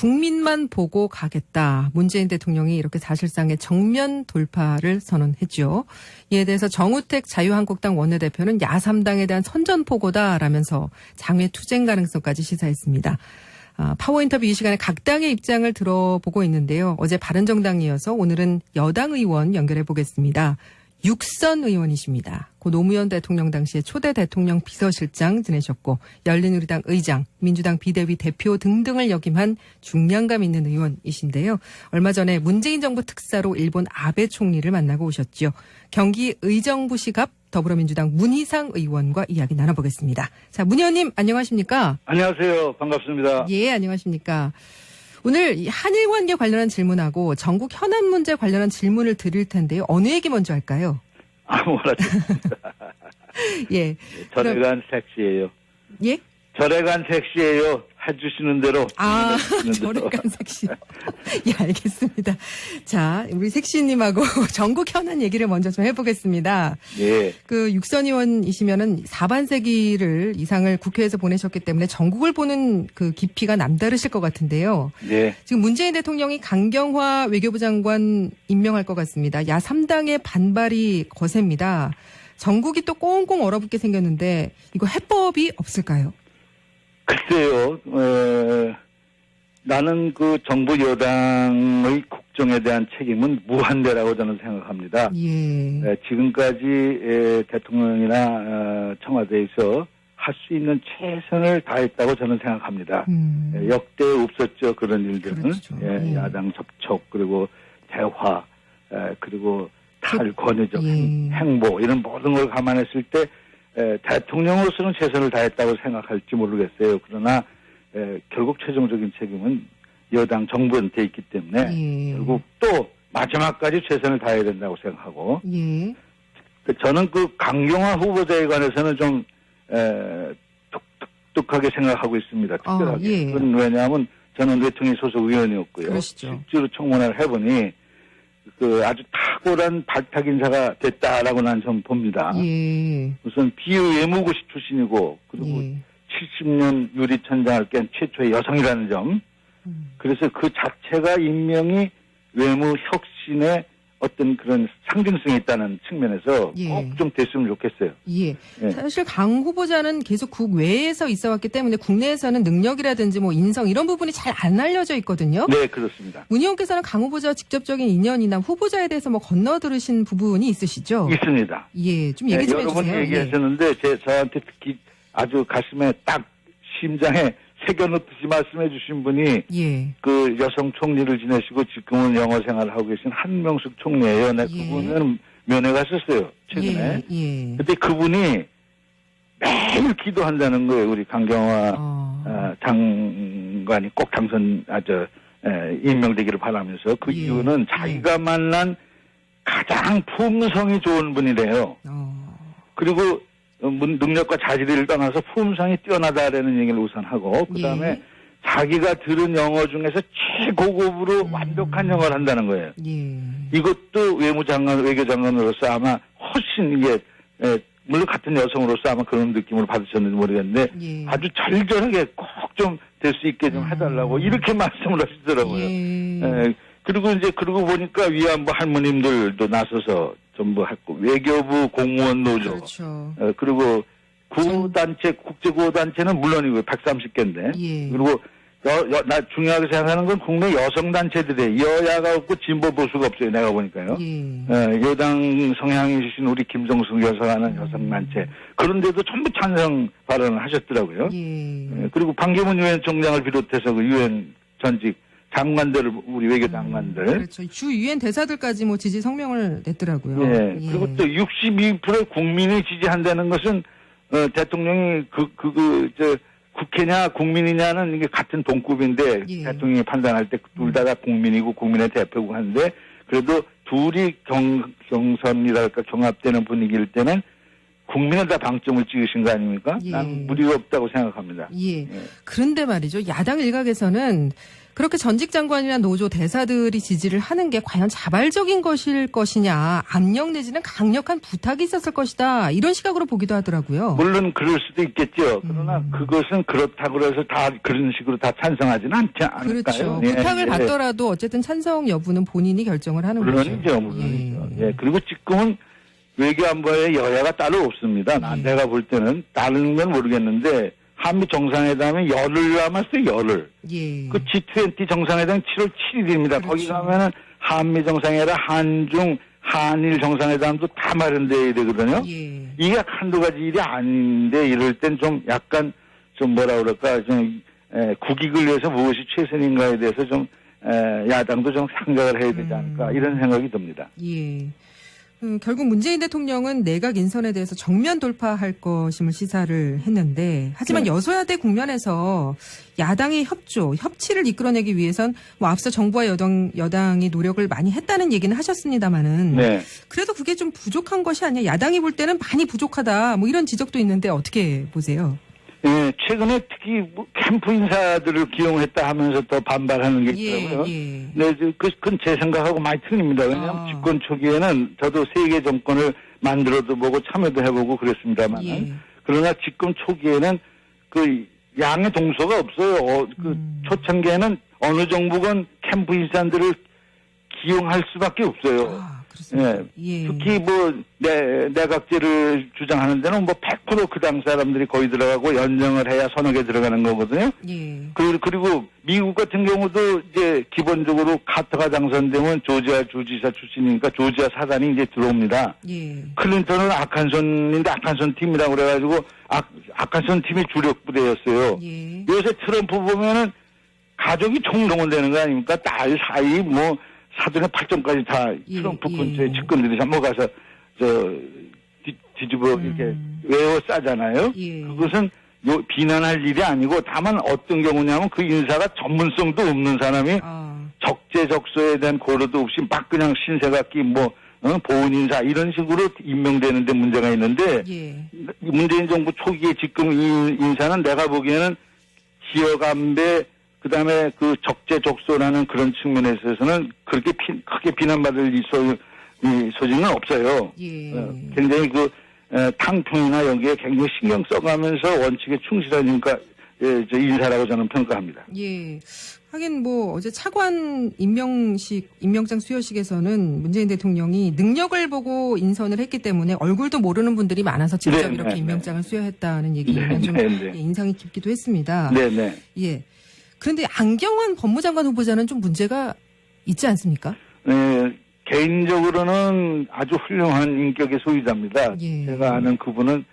국민만 보고 가겠다. 문재인 대통령이 이렇게 사실상의 정면 돌파를 선언했죠. 이에 대해서 정우택 자유한국당 원내대표는 야3당에 대한 선전포고다라면서 장외 투쟁 가능성까지 시사했습니다. 파워인터뷰 이 시간에 각 당의 입장을 들어보고 있는데요. 어제 바른정당이어서 오늘은 여당 의원 연결해 보겠습니다. 육선 의원이십니다. 고 노무현 대통령 당시에 초대 대통령 비서실장 지내셨고 열린우리당 의장, 민주당 비대위 대표 등등을 역임한 중량감 있는 의원이신데요. 얼마 전에 문재인 정부 특사로 일본 아베 총리를 만나고 오셨죠. 경기 의정부시 갑 더불어민주당 문희상 의원과 이야기 나눠보겠습니다. 자, 문 의원님 안녕하십니까? 안녕하세요. 반갑습니다. 예, 안녕하십니까? 오늘 한일 관계 관련한 질문하고 전국 현안 문제 관련한 질문을 드릴 텐데요. 어느 얘기 먼저 할까요? 아무거나 좋습니다. 예. 절에 간 섹시예요. 예? 절에 간 섹시예요. 해주시는 대로. 절에 간 섹시. 예, 알겠습니다. 자, 우리 섹시님하고 전국 현안 얘기를 먼저 좀 해보겠습니다. 예. 그 육선 의원이시면은 4반세기를 이상을 국회에서 보내셨기 때문에 전국을 보는 그 깊이가 남다르실 것 같은데요. 예. 지금 문재인 대통령이 강경화 외교부 장관 임명할 것 같습니다. 야3당의 반발이 거셉니다. 전국이 또 꽁꽁 얼어붙게 생겼는데 이거 해법이 없을까요? 글쎄요. 나는 그 정부 여당의 국정에 대한 책임은 무한대라고 저는 생각합니다. 예. 지금까지 대통령이나 청와대에서 할 수 있는 최선을 다했다고 저는 생각합니다. 역대 없었죠. 그런 일들은. 그렇죠. 예. 야당 접촉 그리고 대화 그리고 탈권위적 행보 이런 모든 걸 감안했을 때 대통령으로서는 최선을 다했다고 생각할지 모르겠어요. 그러나 결국 최종적인 책임은 여당 정부한테 있기 때문에 결국 또 마지막까지 최선을 다해야 된다고 생각하고 저는 그 강경화 후보자에 관해서는 좀 독특하게 생각하고 있습니다. 특별하게. 그건 왜냐하면 저는 외통위 소속 의원이었고요. 그러시죠. 실제로 청문회를 해보니 그 아주 탁월한 발탁 인사가 됐다라고 난 좀 봅니다. 우선 비외무고시 출신이고 그리고 70년 유리천장을 깬 최초의 여성이라는 점. 그래서 그 자체가 임명이 외무 혁신의 어떤 그런 상징성이 있다는 측면에서 꼭 좀 됐으면 좋겠어요. 사실 강 후보자는 계속 국외에서 있어왔기 때문에 국내에서는 능력이라든지 뭐 인성 이런 부분이 잘 안 알려져 있거든요. 네, 그렇습니다. 문 의원께서는 강 후보자와 직접적인 인연이나 후보자에 대해서 뭐 건너들으신 부분이 있으시죠? 있습니다. 예, 좀 얘기 좀 여러 번 해주세요. 얘기하셨는데 저한테 특히 아주 가슴에 딱 심장에 새겨놓듯이 말씀해 주신 분이 그 여성 총리를 지내시고 지금은 영어 생활을 하고 계신 한명숙 총리예요. 네, 그분은 면회 갔었어요. 최근에. 근데 그분이 매일 기도한다는 거예요. 우리 강경화 장관이 꼭 임명되기를 바라면서 그 이유는 자기가 만난 가장 품성이 좋은 분이래요. 그리고 능력과 자질을 떠나서 품성이 뛰어나다라는 얘기를 우선 하고 그다음에 자기가 들은 영어 중에서 최고급으로 완벽한 영어를 한다는 거예요. 이것도 외교장관으로서 아마 훨씬 이게 물론 같은 여성으로서 아마 그런 느낌을 받으셨는지 모르겠는데 아주 절절하게 꼭 좀 될 수 있게 좀 해달라고 이렇게 말씀을 하시더라고요. 그리고 보니까 위안부 할머님들도 나서서 전부 했고 외교부 공무원 노조 그리고 구호단체 국제구호단체는 물론이고 130개인데 그리고 나 중요하게 생각하는 건 국내 여성단체들의 여야가 없고 진보 보수가 없어요. 내가 보니까요. 여당 성향이신 우리 김정숙 여사하는 여성단체 그런데도 전부 찬성 발언을 하셨더라고요. 그리고 반기문 유엔 총장을 비롯해서 그 유엔 전직 장관들, 우리 외교 장관들. 그렇죠. 주 유엔 대사들까지 뭐 지지 성명을 냈더라고요. 그리고 또 62%의 국민이 지지한다는 것은, 대통령이 국회냐 국민이냐는 이게 같은 동급인데, 대통령이 판단할 때 둘 다 국민이고 국민의 대표고 하는데, 그래도 둘이 경선이랄까 경합되는 분위기일 때는 국민에다 방점을 찍으신 거 아닙니까? 난 무리가 없다고 생각합니다. 그런데 말이죠. 야당 일각에서는 그렇게 전직 장관이나 노조 대사들이 지지를 하는 게 과연 자발적인 것일 것이냐, 압력 내지는 강력한 부탁이 있었을 것이다, 이런 시각으로 보기도 하더라고요. 물론 그럴 수도 있겠죠. 그러나 그것은 그렇다고 해서 다 그런 식으로 다 찬성하지는 않지 않을까요? 그렇죠. 예, 부탁을 예. 받더라도 어쨌든 찬성 여부는 본인이 결정을 하는 물론이죠. 거죠. 물론이죠. 예. 그리고 지금은 외교안보에 여야가 따로 없습니다. 내가 볼 때는 다른 건 모르겠는데 한미 정상회담에 열흘 남았어요. 열흘. 예. 그 G20 정상회담 7월 7일입니다. 그렇죠. 거기 가면은 한미 정상회담, 한중, 한일 정상회담도 다 마련돼야 되거든요. 예. 이게 한두 가지 일이 아닌데 이럴 땐 좀 약간 좀 뭐라 그럴까 좀 국익을 위해서 무엇이 최선인가에 대해서 좀 야당도 좀 생각을 해야 되지 않을까 이런 생각이 듭니다. 예. 결국 문재인 대통령은 내각 인선에 대해서 정면 돌파할 것임을 시사를 했는데, 하지만 네. 여소야대 국면에서 야당의 협치를 이끌어내기 위해선 뭐 앞서 정부와 여당이 노력을 많이 했다는 얘기는 하셨습니다마는, 네. 그래도 그게 좀 부족한 것이 아니야. 야당이 볼 때는 많이 부족하다. 뭐 이런 지적도 있는데 어떻게 보세요? 예, 최근에 특히 뭐 캠프 인사들을 기용했다 하면서 또 반발하는 게 있더라고요. 예. 네, 그건 제 생각하고 많이 틀립니다. 왜냐하면 집권 초기에는 저도 세계 정권을 만들어도 보고 참여도 해보고 그랬습니다만, 예. 그러나 집권 초기에는 그 양의 동서가 없어요. 초창기에는 어느 정부건 캠프 인사들을 기용할 수밖에 없어요. 아, 그렇습니다. 예. 특히 뭐 내각제를 주장하는 데는 뭐 100% 그 당 사람들이 거의 들어가고 연정을 해야 서너 개 들어가는 거거든요. 예. 그리고 미국 같은 경우도 이제 기본적으로 카터가 당선되면 조지아 주지사 출신이니까 조지아 사단이 이제 들어옵니다. 예. 클린턴은 아칸손인데 아칸손 팀이라고 그래가지고 아칸손 팀이 주력 부대였어요. 예. 요새 트럼프 보면은 가족이 총동원되는 거 아닙니까? 딸, 사이, 뭐 사돈의 8점까지 다 트럼프 근처에 측근들이 잡아가서 뒤집어 이렇게 외워 싸잖아요. 예. 그것은 비난할 일이 아니고 다만 어떤 경우냐면 그 인사가 전문성도 없는 사람이 적재적소에 대한 고려도 없이 막 그냥 신세각기 보훈 인사 이런 식으로 임명되는데 문제가 있는데 예. 문재인 정부 초기에 지금 이 인사는 내가 보기에는 지역 안배 그다음에 그 적재적소라는 그런 측면에 있어서는 그렇게 크게 비난받을 이 소지는 없어요. 예. 굉장히 탕평이나 여기에 굉장히 신경 써가면서 원칙에 충실하니까 저 인사라고 저는 평가합니다. 예. 하긴 뭐 어제 차관 임명장 수여식에서는 문재인 대통령이 능력을 보고 인선을 했기 때문에 얼굴도 모르는 분들이 많아서 직접 네, 이렇게 네, 임명장을 수여했다는 얘기는 네, 좀 네, 네. 인상이 깊기도 했습니다. 네네. 예. 그런데 안경환 법무장관 후보자는 좀 문제가 있지 않습니까? 네, 개인적으로는 아주 훌륭한 인격의 소유자입니다. 예. 제가 아는 그분은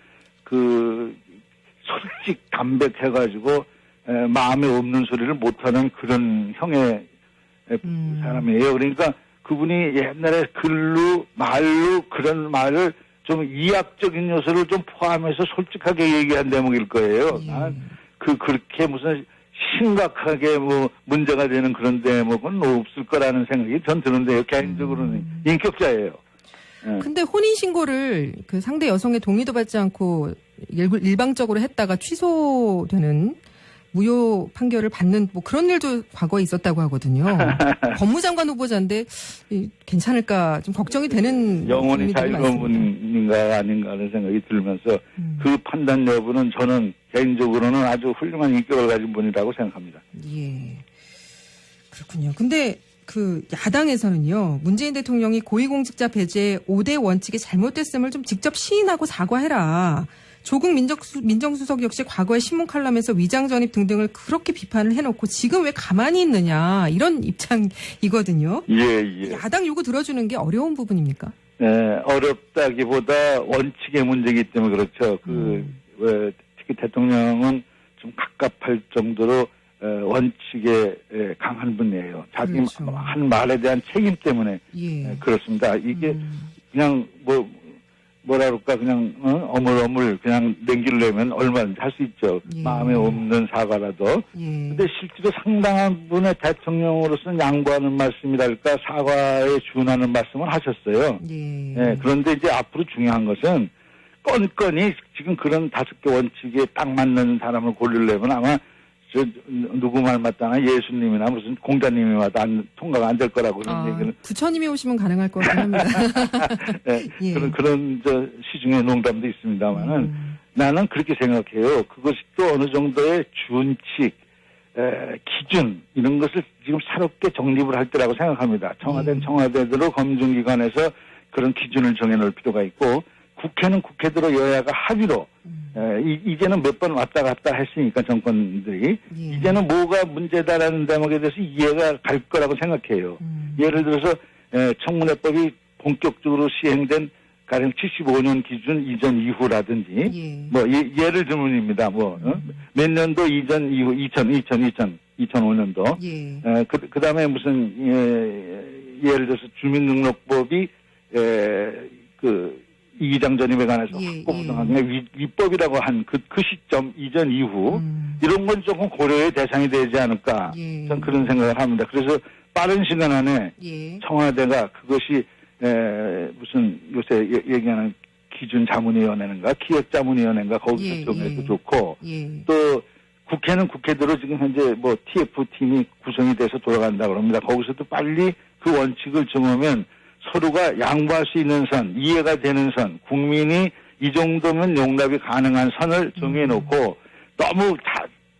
솔직 담백해가지고 마음에 없는 소리를 못하는 그런 형의 사람이에요. 그러니까 그분이 옛날에 글로 말로 그런 말을 좀 이학적인 요소를 좀 포함해서 솔직하게 얘기한 대목일 거예요. 예. 나는 그렇게 무슨 심각하게 문제가 되는 그런 대목은 없을 거라는 생각이 전 드는데요. 개인적으로는 인격자예요. 예. 근데 혼인신고를 그 상대 여성의 동의도 받지 않고 일방적으로 했다가 취소되는 무효 판결을 받는 뭐 그런 일도 과거에 있었다고 하거든요. 법무장관 후보자인데 괜찮을까 좀 걱정이 되는 영원히 부분이 많습니다. 자유로운인가 아닌가 하는 생각이 들면서 그 판단 여부는 저는 개인적으로는 아주 훌륭한 인격을 가진 분이라고 생각합니다. 예. 그렇군요. 근데 그 야당에서는요. 문재인 대통령이 고위공직자 배제 5대 원칙이 잘못됐음을 좀 직접 시인하고 사과해라. 조국 민정수석 역시 과거의 신문 칼럼에서 위장 전입 등등을 그렇게 비판을 해놓고 지금 왜 가만히 있느냐 이런 입장이거든요. 예. 야당 요구 들어주는 게 어려운 부분입니까? 네, 어렵다기보다 원칙의 문제이기 때문에 그렇죠. 특히 대통령은 좀 갑갑할 정도로 원칙에 강한 분이에요. 자기 그렇죠. 한 말에 대한 책임 때문에 예. 그렇습니다. 이게 그냥 뭐라 그럴까 그냥 어물어물 그냥 남기려면 얼마든지 할 수 있죠. 예. 마음에 없는 사과라도. 예. 근데 실제로 상당한 분의 대통령으로서는 양보하는 말씀이랄까 사과에 준하는 말씀을 하셨어요. 예. 예, 그런데 이제 앞으로 중요한 것은 건건이 지금 그런 5개 원칙에 딱 맞는 사람을 고르려면 아마 누구 말 맞다나 예수님이나 무슨 공자님이 와도 통과가 안 될 거라고 그런 얘기는. 부처님이 오시면 가능할 것 같긴 합니다. 네, 예. 그런 시중에 농담도 있습니다만은 나는 그렇게 생각해요. 그것이 또 어느 정도의 준칙, 기준 이런 것을 지금 새롭게 정립을 할 때라고 생각합니다. 청와대는 청와대대로 검증기관에서 그런 기준을 정해놓을 필요가 있고 국회는 국회대로 여야가 합의로 이제는 몇 번 왔다 갔다 했으니까 정권들이 이제는 뭐가 문제다라는 대목에 대해서 이해가 갈 거라고 생각해요. 예를 들어서 청문회법이 본격적으로 시행된 가령 75년 기준 이전 이후라든지 뭐 예를 들면입니다. 몇 년도 이전 이후 2005년도 그다음에 무슨 예를 들어서 주민등록법이 이기장 전입에 관해서 확보부당하게 위법이라고 한 그 시점 이전 이후 이런 건 조금 고려의 대상이 되지 않을까 저는 그런 생각을 합니다. 그래서 빠른 시간 안에 청와대가 그것이 무슨 요새 얘기하는 기준자문위원회인가 기획자문위원회인가 거기서 정해도 좋고 또 국회는 국회대로 지금 현재 뭐 TF팀이 구성이 돼서 돌아간다고 합니다. 거기서도 빨리 그 원칙을 정하면 서로가 양보할 수 있는 선, 이해가 되는 선, 국민이 이 정도면 용납이 가능한 선을 정해놓고 너무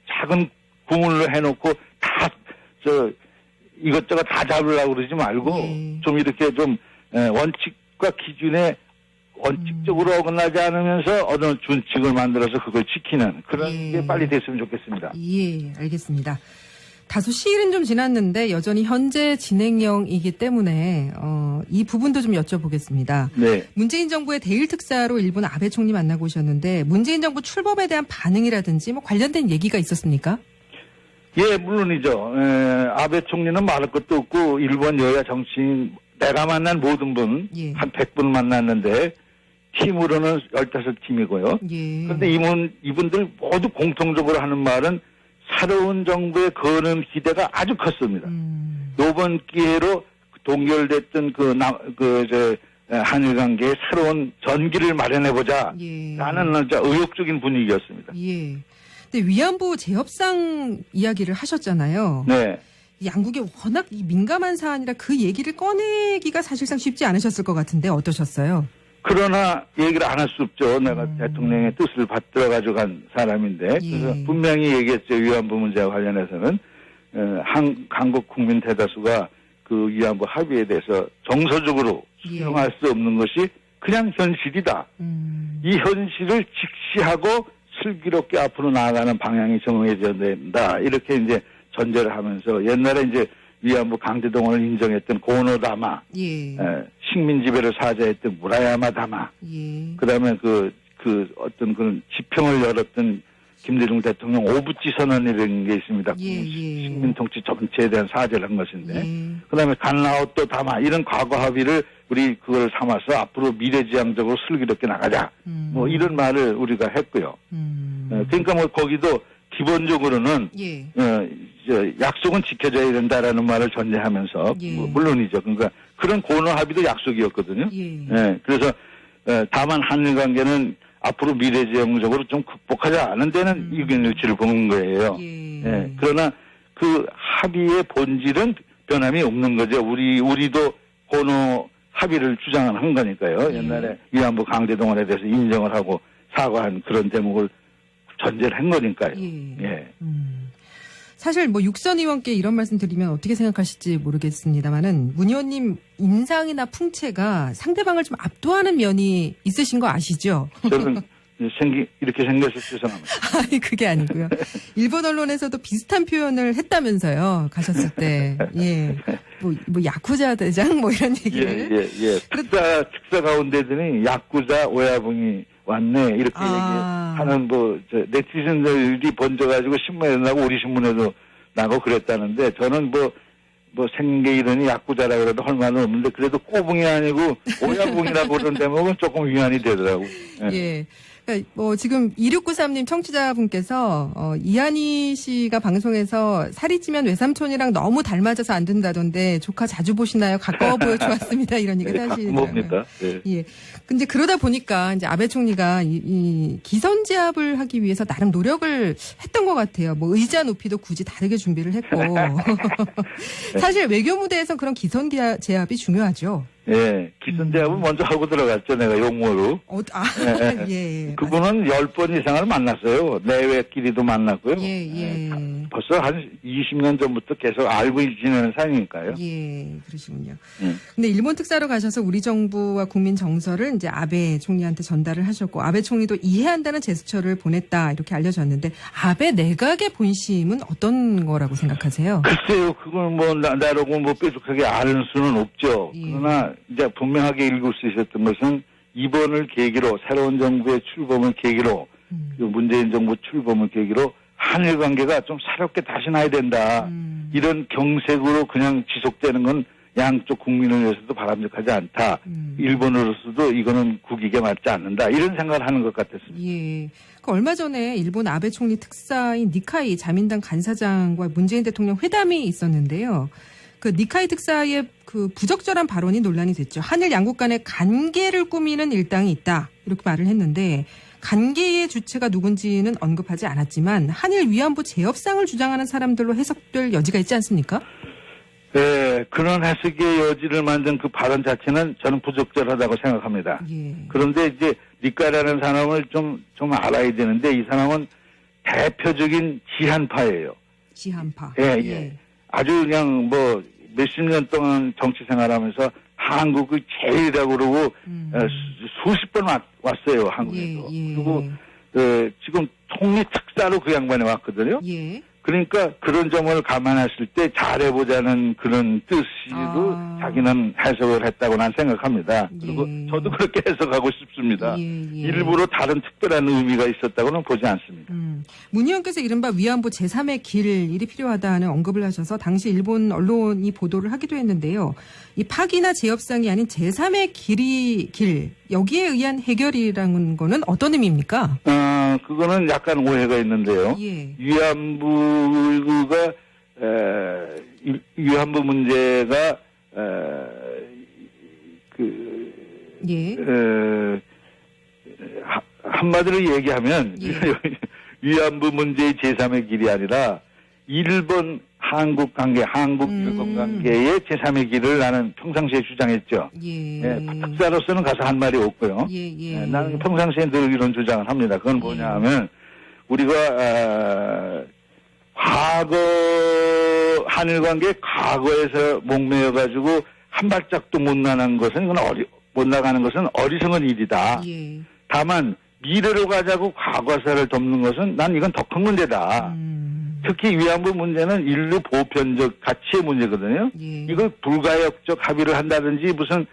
작은 구문으로 해놓고 이것저것 다 잡으려고 그러지 말고 좀 이렇게 좀 원칙과 기준에 원칙적으로 어긋나지 않으면서 어느 준칙을 만들어서 그걸 지키는 그런 게 빨리 됐으면 좋겠습니다. 예, 알겠습니다. 다소 시일은 좀 지났는데 여전히 현재 진행형이기 때문에 이 부분도 좀 여쭤보겠습니다. 네. 문재인 정부의 대일 특사로 일본 아베 총리 만나고 오셨는데 문재인 정부 출범에 대한 반응이라든지 뭐 관련된 얘기가 있었습니까? 예, 물론이죠. 아베 총리는 말할 것도 없고 일본 여야 정치인 내가 만난 모든 분 한 100분 만났는데 팀으로는 15팀이고요. 그런데 이분들 모두 공통적으로 하는 말은 새로운 정부의 거는 기대가 아주 컸습니다. 이번 기회로 동결됐던 한일 관계의 새로운 전기를 마련해보자. 라는 의욕적인 분위기였습니다. 근데 위안부 재협상 이야기를 하셨잖아요. 네. 양국이 워낙 민감한 사안이라 그 얘기를 꺼내기가 사실상 쉽지 않으셨을 것 같은데 어떠셨어요? 그러나 얘기를 안 할 수 없죠. 내가 대통령의 뜻을 받들어 가지고 간 사람인데 그래서 분명히 얘기했죠. 위안부 문제와 관련해서는 한국 국민 대다수가 그 위안부 합의에 대해서 정서적으로 수용할 수 없는 것이 그냥 현실이다. 이 현실을 직시하고 슬기롭게 앞으로 나아가는 방향이 정해져야 된다. 이렇게 이제 전제를 하면서 옛날에 이제 위안부 강제동원을 인정했던 고노다마, 식민 지배를 사죄했던 무라야마 다마, 그다음에 어떤 그런 지평을 열었던 김대중 대통령 오부치 선언이라는 게 있습니다. 식민 통치 전체에 대한 사죄를 한 것인데, 그다음에 간라오또 다마 이런 과거 합의를 우리 그걸 삼아서 앞으로 미래지향적으로 슬기롭게 나가자. 뭐 이런 말을 우리가 했고요. 그러니까 뭐 거기도 기본적으로는 약속은 지켜져야 된다라는 말을 전제하면서 물론이죠. 그러니까 그런 고노 합의도 약속이었거든요. 그래서 다만 한일 관계는 앞으로 미래지향적으로 좀 극복하자 하는 데는 의견일치를 보는 거예요. 그러나 그 합의의 본질은 변함이 없는 거죠. 우리도 고노 합의를 주장한 거니까요. 옛날에 위안부 강제동원에 대해서 인정을 하고 사과한 그런 대목을 전제를 한 거니까요. 사실 뭐 육선 의원께 이런 말씀 드리면 어떻게 생각하실지 모르겠습니다만은 문 의원님 인상이나 풍채가 상대방을 좀 압도하는 면이 있으신 거 아시죠? 저는 이렇게 생겨서 죄송합니다. 아니 그게 아니고요. 일본 언론에서도 비슷한 표현을 했다면서요. 가셨을 때. 뭐 야쿠자 대장 뭐 이런 얘기를. 특사 가운데더니 야쿠자 오야붕이 왔네 이렇게 얘기하는 네티즌들이 번져가지고 신문에 나고 우리 신문에도 나고 그랬다는데 저는 뭐 생긴 게 이러니 야쿠자라 그래도 할 말은 없는데 그래도 꼬붕이 아니고 오야붕이라고 그런 대목은 조금 위안이 되더라고요. 그러니까 뭐 지금 2693님 청취자분께서 이한희 씨가 방송에서 살이 찌면 외삼촌이랑 너무 닮아져서 안 된다던데 조카 자주 보시나요? 가까워 보여 좋았습니다. 이런 얘기 하시더라고요. 봅니다. 네. 예. 근데 그러다 보니까 이제 아베 총리가 이 기선제압을 하기 위해서 나름 노력을 했던 것 같아요. 뭐 의자 높이도 굳이 다르게 준비를 했고. 사실 외교 무대에서 그런 기선제압이 중요하죠. 예, 기선제압은 먼저 하고 들어갔죠, 내가 용모로. 예. 그분은 10번 이상을 만났어요. 내외끼리도 만났고요. 예. 벌써 한 20년 전부터 계속 알고 지내는 사이니까요. 예, 그러시군요. 근데 일본 특사로 가셔서 우리 정부와 국민 정서를 이제 아베 총리한테 전달을 하셨고, 아베 총리도 이해한다는 제스처를 보냈다, 이렇게 알려졌는데, 아베 내각의 본심은 어떤 거라고 생각하세요? 글쎄요, 그걸 뭐, 나라고 뭐 뾰족하게 아는 수는 없죠. 예. 그러나, 이제 분명하게 읽을 수 있었던 것은 이번을 계기로 새로운 정부의 출범을 계기로 문재인 정부 출범을 계기로 한일 관계가 좀 새롭게 다시 나야 된다. 이런 경색으로 그냥 지속되는 건 양쪽 국민을 위해서도 바람직하지 않다. 일본으로서도 이거는 국익에 맞지 않는다. 이런 생각을 하는 것 같았습니다. 예. 그 얼마 전에 일본 아베 총리 특사인 니카이 자민당 간사장과 문재인 대통령 회담이 있었는데요. 그 니카이 특사의 그 부적절한 발언이 논란이 됐죠. 한일 양국 간의 관계를 꾸미는 일당이 있다. 이렇게 말을 했는데 관계의 주체가 누군지는 언급하지 않았지만 한일 위안부 재협상을 주장하는 사람들로 해석될 여지가 있지 않습니까? 네, 그런 해석의 여지를 만든 그 발언 자체는 저는 부적절하다고 생각합니다. 예. 그런데 이제 니카이라는 사람을 좀 알아야 되는데 이 사람은 대표적인 지한파예요. 지한파. 예. 아주 그냥 뭐 몇십 년 동안 정치 생활하면서 한국을 제일이라고 그러고 수십 번 왔어요, 한국에서. 예. 그리고 지금 통일특사로 그 양반이 왔거든요. 예. 그러니까 그런 점을 감안했을 때 잘해보자는 그런 뜻으로 자기는 해석을 했다고 난 생각합니다. 그리고 저도 그렇게 해석하고 싶습니다. 일부러 다른 특별한 의미가 있었다고는 보지 않습니다. 문 의원께서 이른바 위안부 제3의 길이 필요하다는 언급을 하셔서 당시 일본 언론이 보도를 하기도 했는데요. 이 파기나 재협상이 아닌 제3의 길, 여기에 의한 해결이라는 거는 어떤 의미입니까? 그거는 약간 오해가 있는데요. 예. 위안부 문제가 한마디로 얘기하면 위안부 문제의 제3의 길이 아니라 일본 한국 관계, 한국-일본 관계의 제3의 길을 나는 평상시에 주장했죠. 특사로서는 가서 한 말이 없고요. 나는 평상시에 늘 이런 주장을 합니다. 그건 뭐냐 하면 우리가 과거 한일 관계 과거에서 목매여가지고 한 발짝도 못 나가는 것은 어리석은 일이다. 다만 미래로 가자고 과거사를 덮는 것은 난 이건 더 큰 문제다. 특히 위안부 문제는 인류 보편적 가치의 문제거든요. 이걸 불가역적 합의를 한다든지 무슨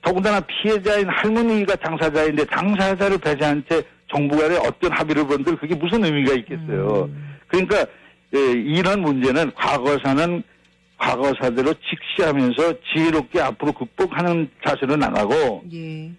더군다나 피해자인 할머니가 당사자인데 당사자를 배제한 채 정부 간에 어떤 합의를 본들 그게 무슨 의미가 있겠어요. 그러니까 이런 문제는 과거사는 과거사대로 직시하면서 지혜롭게 앞으로 극복하는 자세로 나가고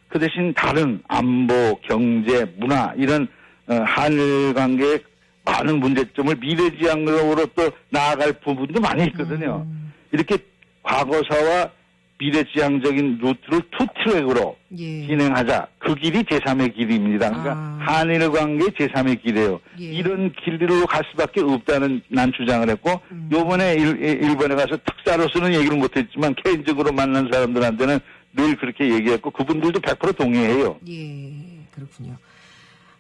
그 대신 다른 안보, 경제, 문화 이런 한일 관계의 많은 문제점을 미래지향적으로 또 나아갈 부분도 많이 있거든요. 이렇게 과거사와 미래지향적인 루트를 투트랙으로 진행하자. 그 길이 제3의 길입니다. 그러니까 한일 관계 제3의 길이에요. 이런 길로 갈 수밖에 없다는 난 주장을 했고 요번에 일본에 가서 특사로서는 얘기를 못했지만 개인적으로 만난 사람들한테는 늘 그렇게 얘기했고 그분들도 100% 동의해요. 그렇군요.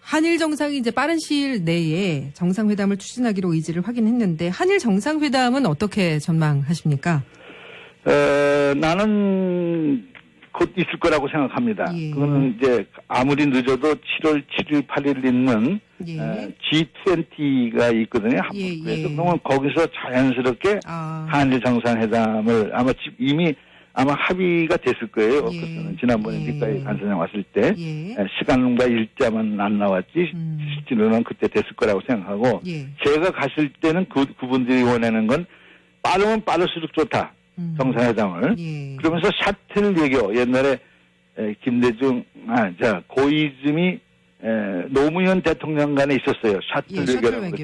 한일 정상이 이제 빠른 시일 내에 정상회담을 추진하기로 의지를 확인했는데 한일 정상회담은 어떻게 전망하십니까? 나는 곧 있을 거라고 생각합니다. 그거는 이제 아무리 늦어도 7월 7일, 8일 있는 G20가 있거든요. 그래서 그러면 거기서 자연스럽게 한일 정상회담을 이미 합의가 됐을 거예요. 그것은 지난번에 니카이 간사장 왔을 때 시간과 일자만 안 나왔지 실제로는 그때 됐을 거라고 생각하고 제가 갔을 때는 그분들이 원하는 건 빠르면 빠를수록 좋다. 정상회담을. 그러면서 샤틀 외교 옛날에 김대중 고이즈미 노무현 대통령 간에 있었어요. 셔틀 외교라고.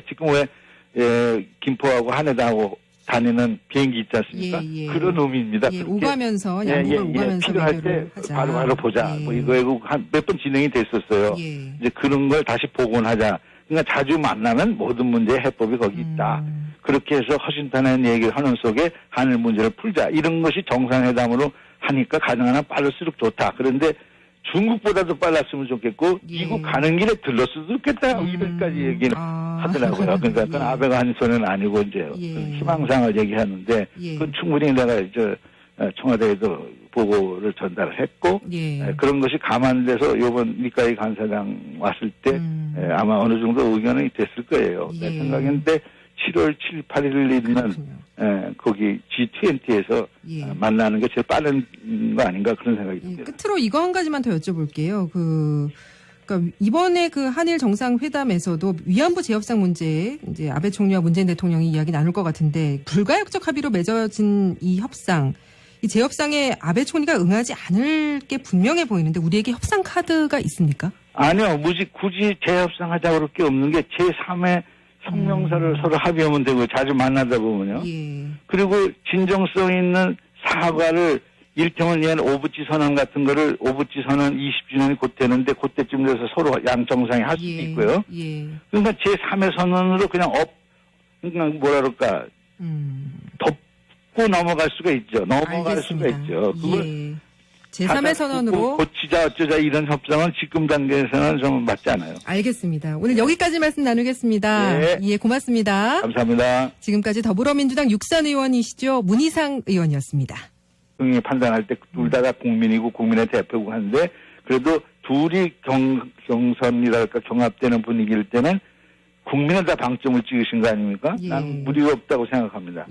지금 왜 김포하고羽田하고 다니는 비행기 있지 않습니까? 그런 의미입니다. 오가면서 양국을 오가면서 필요할 때 하자. 바로 보자. 뭐 이거 한 몇 번 진행이 됐었어요. 이제 그런 걸 다시 복원하자. 그러니까 자주 만나면 모든 문제의 해법이 거기 있다. 그렇게 해서 허심탄회한 얘기를 하는 속에 한일 문제를 풀자. 이런 것이 정상회담으로 하니까 가능한 한 빠를수록 좋다. 그런데 중국보다도 빨랐으면 좋겠고 미국 가는 길에 들렀어도 좋겠다. 이런까지 얘기를 하더라고요. 그러니까 그건 아베가 한 소리는 아니고 이제 희망상을 얘기하는데 그건 충분히 내가 청와대에도 보고를 전달을 했고 그런 것이 감안돼서 이번 니카이 간사장 왔을 때 아마 어느 정도 의견이 됐을 거예요. 내 생각인데 7월 7, 8일을 있는 거기 G20에서 만나는 게 제일 빠른 거 아닌가 그런 생각이 듭니다. 끝으로 이거 한 가지만 더 여쭤볼게요. 그러니까 이번에 그 한일 정상회담에서도 위안부 재협상 문제 이제 아베 총리와 문재인 대통령이 이야기 나눌 것 같은데 불가역적 합의로 맺어진 이 협상, 이 재협상에 아베 총리가 응하지 않을 게 분명해 보이는데 우리에게 협상 카드가 있습니까? 아니요. 굳이 재협상하자고 그럴 게 없는 게 제3의 성명서를 서로 합의하면 되고 자주 만나다 보면요. 그리고 진정성 있는 사과를 일정을 위한 오부치 선언 같은 거를 오부치 선언 20주년이 곧 되는데 그때쯤 돼서 서로 양 정상이 할 수도 있고요. 그러니까 제3의 선언으로 그냥 그냥 뭐라 그럴까 덮고 넘어갈 수가 있죠. 수가 있죠. 그걸 제3의 선언으로 고치자 어쩌자 이런 협상은 지금 단계에서는 좀 맞지 않아요. 알겠습니다. 오늘 여기까지 말씀 나누겠습니다. 예, 고맙습니다. 감사합니다. 지금까지 더불어민주당 육산 의원이시죠. 문희상 의원이었습니다. 국민이 판단할 때 둘 다 국민이고 국민의 대표고 하는데 그래도 둘이 경선이랄까 경합되는 분위기일 때는 국민에다 방점을 찍으신 거 아닙니까? 난 무리가 없다고 생각합니다.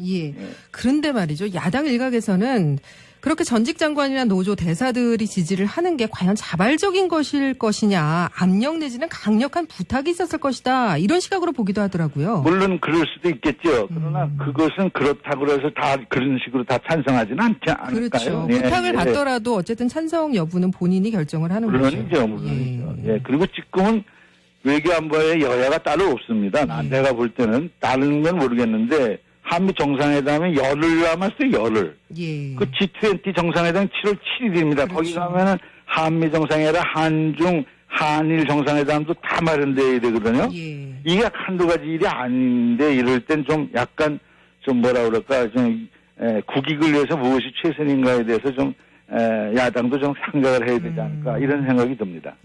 그런데 말이죠. 야당 일각에서는 그렇게 전직 장관이나 노조 대사들이 지지를 하는 게 과연 자발적인 것일 것이냐, 압력 내지는 강력한 부탁이 있었을 것이다. 이런 시각으로 보기도 하더라고요. 물론 그럴 수도 있겠죠. 그러나 그것은 그렇다고 해서 다 그런 식으로 다 찬성하지는 않지 않을까요? 그렇죠. 부탁을 받더라도 어쨌든 찬성 여부는 본인이 결정을 하는 거죠. 물론이죠. 그리고 지금은 외교안보에 여야가 따로 없습니다. 내가 볼 때는 다른 건 모르겠는데 한미 정상회담에 열흘 남았어요. 열흘. 그 G20 정상회담 7월 7일입니다. 거기 가면은 한미 정상회담, 한중, 한일 정상회담도 다 마련돼야 되거든요. 이게 한두 가지 일이 아닌데 이럴 땐 좀 약간 좀 뭐라 그럴까 좀 국익을 위해서 무엇이 최선인가에 대해서 좀 야당도 좀 생각을 해야 되지 않을까 이런 생각이 듭니다.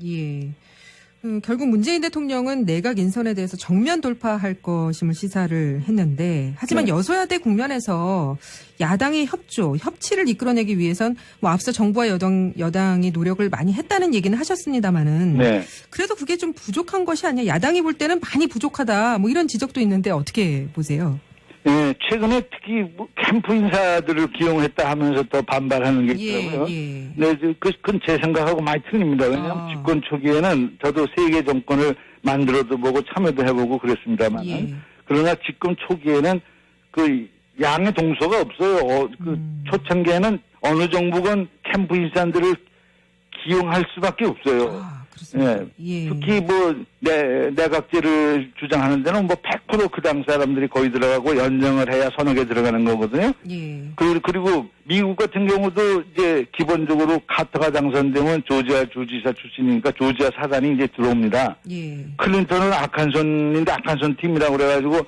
결국 문재인 대통령은 내각 인선에 대해서 정면 돌파할 것임을 시사를 했는데 하지만 여소야대 국면에서 야당의 협치를 이끌어내기 위해선 뭐 앞서 정부와 여당이 노력을 많이 했다는 얘기는 하셨습니다마는 그래도 그게 좀 부족한 것이 아니야. 야당이 볼 때는 많이 부족하다. 뭐 이런 지적도 있는데 어떻게 보세요? 최근에 특히 캠프 인사들을 기용했다 하면서 더 반발하는 게 있더라고요. 그건 제 생각하고 많이 틀립니다. 왜냐하면 집권 초기에는 저도 세계 정권을 만들어도 보고 참여도 해보고 그랬습니다만 그러나 집권 초기에는 그 양의 동서가 없어요. 초창기에는 어느 정부건 캠프 인사들을 기용할 수밖에 없어요. 특히 뭐 내각제를 주장하는 데는 뭐 100% 그 당 사람들이 거의 들어가고 연정을 해야 서너 개 들어가는 거거든요. 그리고 미국 같은 경우도 이제 기본적으로 카터가 당선되면 조지아 주지사 출신이니까 조지아 사단이 이제 들어옵니다. 클린턴은 아칸손인데 아칸손 팀이라고 그래가지고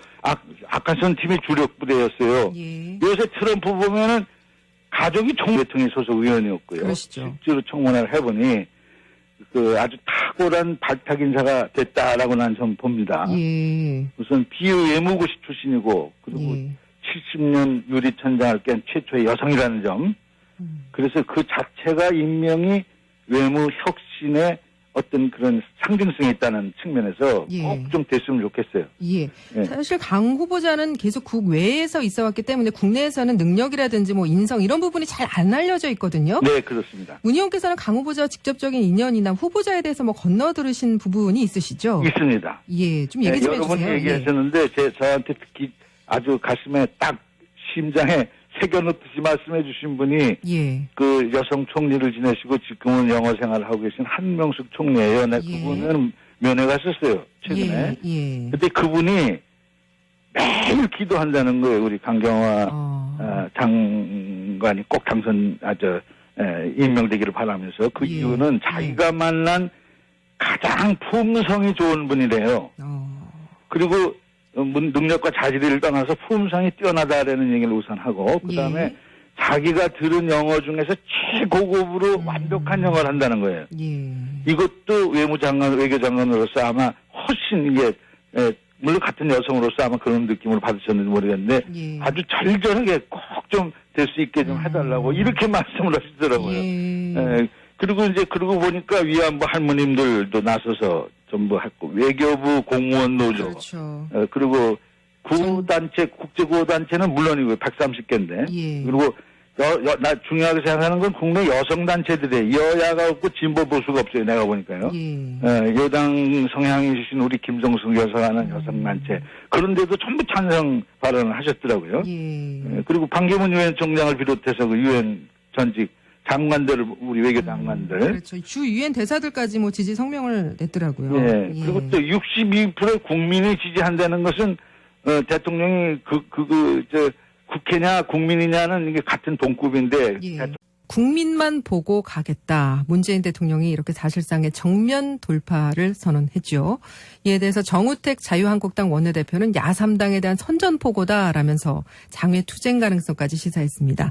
아칸손 팀이 주력 부대였어요. 요새 트럼프 보면은 가족이 총대통령 소속 의원이었고요. 실제로 청문회를 해보니 아주 탁월한 발탁 인사가 됐다라고 난 좀 봅니다. 우선 비외무고시 출신이고 그리고 70년 유리천장을 깬 최초의 여성이라는 점. 그래서 그 자체가 임명이 외무 혁신의 어떤 그런 상징성이 있다는 측면에서 꼭 좀 됐으면 좋겠어요. 사실 강 후보자는 계속 국외에서 있어왔기 때문에 국내에서는 능력이라든지 뭐 인성 이런 부분이 잘 안 알려져 있거든요. 네, 그렇습니다. 문 의원께서는 강 후보자와 직접적인 인연이나 후보자에 대해서 뭐 건너들으신 부분이 있으시죠? 있습니다. 좀 얘기 좀 여러 번 해주세요. 얘기하셨는데 저한테 특히 아주 가슴에 딱 심장에 새겨놓듯이 말씀해 주신 분이 예. 그 여성 총리를 지내시고 지금은 영어 생활을 하고 계신 한명숙 총리예요. 네, 예. 그분은 면회가 있었어요. 최근에. 예. 근데 그분이 매일 기도한다는 거예요. 우리 강경화 장관이 꼭 임명되기를 바라면서 그 예. 이유는 자기가 만난 가장 품성이 좋은 분이래요. 그리고 능력과 자질을 떠나서 품성이 뛰어나다라는 얘기를 우선 하고 그다음에 예. 자기가 들은 영어 중에서 최고급으로 완벽한 영어를 한다는 거예요. 예. 이것도 외교장관으로서 아마 훨씬 이게 물론 같은 여성으로서 아마 그런 느낌을 받으셨는지 모르겠는데 예. 아주 절절하게 꼭 좀 될 수 있게 좀 해달라고 이렇게 말씀을 하시더라고요. 예. 그리고 이제 그러고 보니까 위안부 할머님들도 나서서 전부 했고 외교부 공무원 노조 그렇죠. 그리고 구호단체 국제구호단체는 물론이고 130개인데 예. 그리고 나 중요하게 생각하는 건 국내 여성단체들의 여야가 없고 진보 보수가 없어요. 내가 보니까요. 예. 여당 성향이신 우리 김정숙 여사가 하는 여성단체 그런데도 전부 찬성 발언을 하셨더라고요. 예. 그리고 반기문 유엔 총장을 비롯해서 그 유엔 전직 장관들 우리 외교 장관들 그렇죠. 주 유엔 대사들까지 뭐 지지 성명을 냈더라고요. 예. 그리고 또 62%의 국민이 지지한다는 것은 대통령이 국회냐 국민이냐는 이게 같은 동급인데 예. 국민만 보고 가겠다. 문재인 대통령이 이렇게 사실상의 정면 돌파를 선언했죠. 이에 대해서 정우택 자유한국당 원내대표는 야3당에 대한 선전포고다라면서 장외 투쟁 가능성까지 시사했습니다.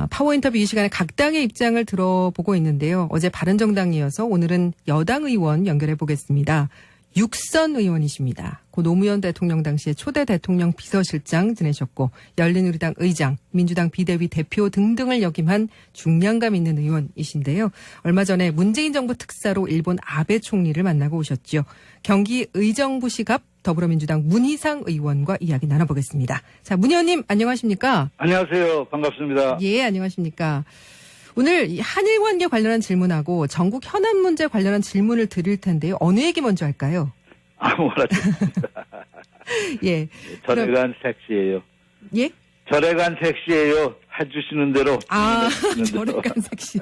파워 인터뷰 이 시간에 각 당의 입장을 들어보고 있는데요. 어제 바른정당이어서 오늘은 여당 의원 연결해 보겠습니다. 육선 의원이십니다. 고 노무현 대통령 당시에 초대 대통령 비서실장 지내셨고 열린우리당 의장, 민주당 비대위 대표 등등을 역임한 중량감 있는 의원이신데요. 얼마 전에 문재인 정부 특사로 일본 아베 총리를 만나고 오셨죠. 경기 의정부시 갑 더불어민주당 문희상 의원과 이야기 나눠보겠습니다. 자, 문 의원님 안녕하십니까? 안녕하세요. 반갑습니다. 예, 안녕하십니까? 오늘 이 한일 관계 관련한 질문하고 전국 현안 문제 관련한 질문을 드릴 텐데요. 어느 얘기 먼저 할까요? 아무거나 예. 절에 간 섹시예요. 예? 절에 간 섹시예요. 해주시는 대로. 절에 간 섹시.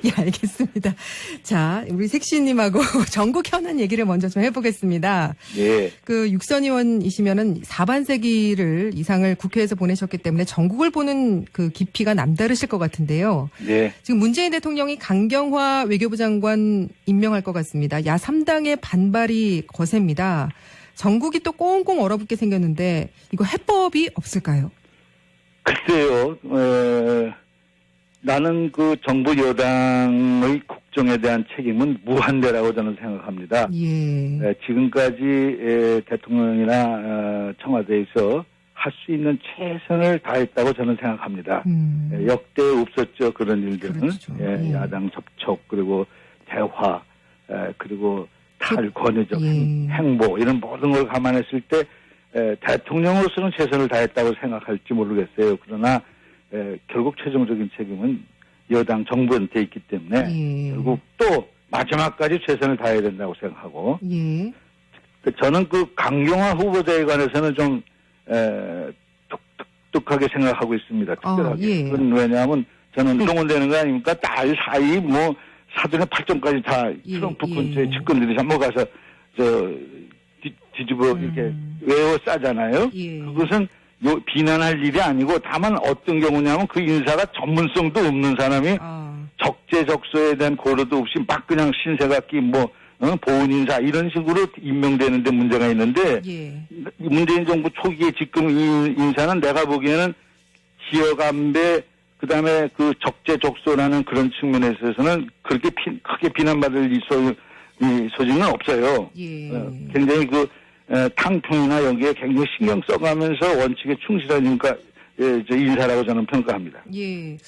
예, 알겠습니다. 자, 우리 섹시님하고 전국 현안 얘기를 먼저 좀 해보겠습니다. 예. 그 육선 의원이시면은 4반세기를 이상을 국회에서 보내셨기 때문에 전국을 보는 그 깊이가 남다르실 것 같은데요. 예. 지금 문재인 대통령이 강경화 외교부 장관 임명할 것 같습니다. 야3당의 반발이 거셉니다. 전국이 또 꽁꽁 얼어붙게 생겼는데 이거 해법이 없을까요? 글쎄요, 나는 그 정부 여당의 국정에 대한 책임은 무한대라고 저는 생각합니다. 예. 지금까지 대통령이나 청와대에서 할 수 있는 최선을 다했다고 저는 생각합니다. 역대 없었죠, 그런 일들은. 그렇죠. 예. 야당 접촉, 그리고 대화, 그리고 탈권위적인 행보, 이런 모든 걸 감안했을 때 대통령으로서는 최선을 다했다고 생각할지 모르겠어요. 그러나 결국 최종적인 책임은 여당 정부한테 있기 때문에 결국 또 마지막까지 최선을 다해야 된다고 생각하고 저는 그 강경화 후보자에 관해서는 좀 독특하게 생각하고 있습니다. 특별하게. 그건 왜냐하면 저는 동원되는 거 아닙니까? 달 사이 뭐 사전에 8점까지 다 트럼프 근처에 측근들이 한번 가서 뒤집어 이렇게 외워 싸잖아요. 그것은 비난할 일이 아니고 다만 어떤 경우냐면 그 인사가 전문성도 없는 사람이 적재적소에 대한 고려도 없이 막 그냥 신세각기 보훈 인사 이런 식으로 임명되는데 문제가 있는데 문재인 정부 초기에 지금 이 인사는 내가 보기에는 지역 안배 그다음에 그 적재적소라는 그런 측면에 있어서는 그렇게 크게 비난받을 소지는 없어요. 굉장히 탕평이나 여기에 굉장히 신경 써가면서 원칙에 충실하니까 인사라고 저는 평가합니다. 예.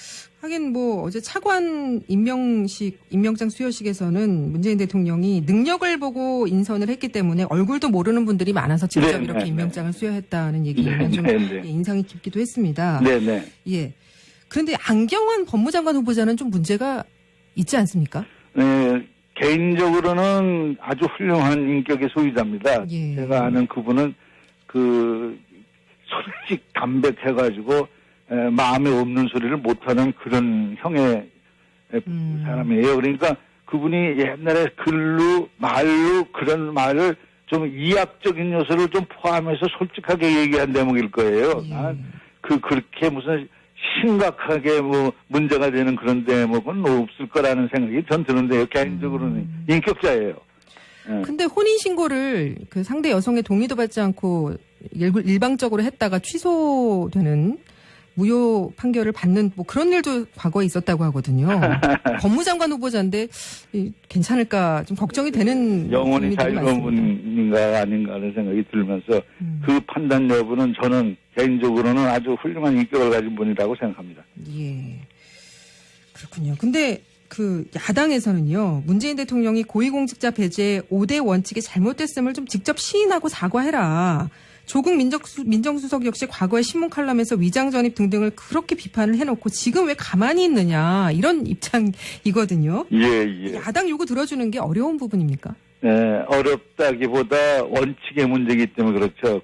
하긴 어제 차관 임명장 수여식에서는 문재인 대통령이 능력을 보고 인선을 했기 때문에 얼굴도 모르는 분들이 많아서 직접 이렇게 임명장을 수여했다는 얘기는 좀 인상이 깊기도 했습니다. 네네. 예. 그런데 안경환 법무장관 후보자는 좀 문제가 있지 않습니까? 네. 개인적으로는 아주 훌륭한 인격의 소유자입니다. 제가 아는 그분은 솔직 담백해가지고 마음에 없는 소리를 못하는 그런 형의 사람이에요. 그러니까 그분이 옛날에 글로 말로 그런 말을 좀 이학적인 요소를 좀 포함해서 솔직하게 얘기한 대목일 거예요. 나는 그렇게 무슨 심각하게 뭐 문제가 되는 그런 대목은 없을 거라는 생각이 전 드는데요. 개인적으로는 인격자예요. 근데 혼인신고를 그 상대 여성의 동의도 받지 않고 일방적으로 했다가 취소되는 무효 판결을 받는 뭐 그런 일도 과거에 있었다고 하거든요. 법무장관 후보자인데 괜찮을까 좀 걱정이 되는 영원히 자유로운인가 아닌가 하는 생각이 들면서 그 판단 여부는 저는 개인적으로는 아주 훌륭한 인격을 가진 분이라고 생각합니다. 예. 그렇군요. 근데 그 야당에서는요. 문재인 대통령이 고위공직자 배제 5대 원칙이 잘못됐음을 좀 직접 시인하고 사과해라. 조국 민정수석 역시 과거의 신문 칼럼에서 위장 전입 등등을 그렇게 비판을 해놓고 지금 왜 가만히 있느냐 이런 입장이거든요. 예. 야당 요구 들어주는 게 어려운 부분입니까? 네, 어렵다기보다 원칙의 문제이기 때문에 그렇죠.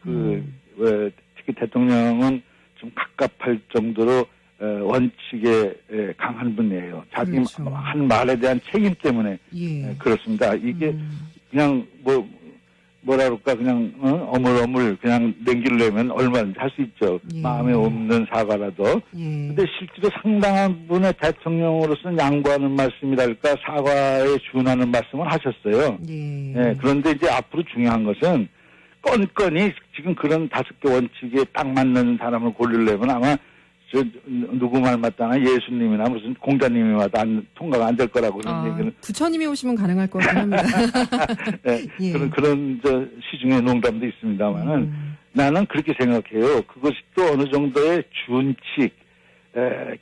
특히 대통령은 좀 갑갑할 정도로 원칙에 강한 분이에요. 자기 그렇죠. 한 말에 대한 책임 때문에 그렇습니다. 이게 그냥 뭐라 그럴까 그냥 어물어물 그냥 남기려면 얼마든지 할 수 있죠. 마음에 없는 사과라도. 근데 실제로 상당한 분의 대통령으로서는 양보하는 말씀이랄까 사과에 준하는 말씀을 하셨어요. 그런데 이제 앞으로 중요한 것은 건건이 지금 그런 5개 원칙에 딱 맞는 사람을 고르려면 아마 누구 말 맞다나 예수님이나 무슨 공자님이 와도 통과가 안 될 거라고 그런 얘기는. 부처님이 오시면 가능할 것 같긴 합니다. 네, 그런 시중에 농담도 있습니다만은 나는 그렇게 생각해요. 그것이 또 어느 정도의 준칙,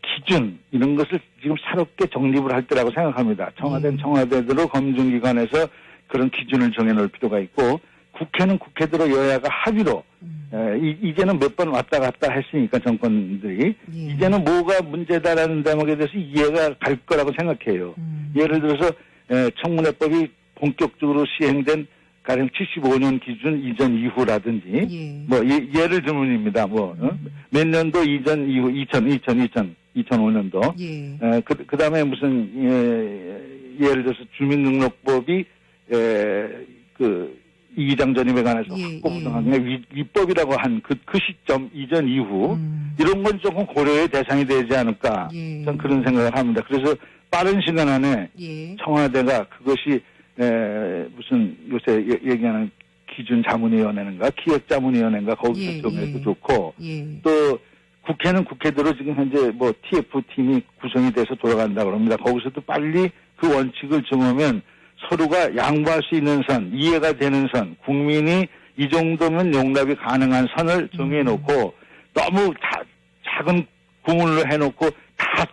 기준 이런 것을 지금 새롭게 정립을 할 때라고 생각합니다. 청와대는 청와대대로 검증기관에서 그런 기준을 정해놓을 필요가 있고 국회는 국회대로 여야가 합의로 이제는 몇 번 왔다 갔다 했으니까 정권들이 이제는 뭐가 문제다라는 대목에 대해서 이해가 갈 거라고 생각해요. 예를 들어서 청문회법이 본격적으로 시행된 가령 75년 기준 이전 이후라든지 뭐 예를 들면입니다. 몇 년도 이전 이후 2005년도 그다음에 무슨 예를 들어서 주민등록법이 이기장 전입에 관해서 확보부당하게 위법이라고 한 그 시점 이전 이후 이런 건 조금 고려의 대상이 되지 않을까 저는 그런 생각을 합니다. 그래서 빠른 시간 안에 청와대가 그것이 무슨 요새 얘기하는 기준자문위원회인가 기획자문위원회인가 거기서 정해도 좋고 또 국회는 국회대로 지금 현재 뭐 TF팀이 구성이 돼서 돌아간다고 합니다. 거기서도 빨리 그 원칙을 정하면 서로가 양보할 수 있는 선, 이해가 되는 선, 국민이 이 정도면 용납이 가능한 선을 정해놓고 너무 작은 구문으로 해놓고 다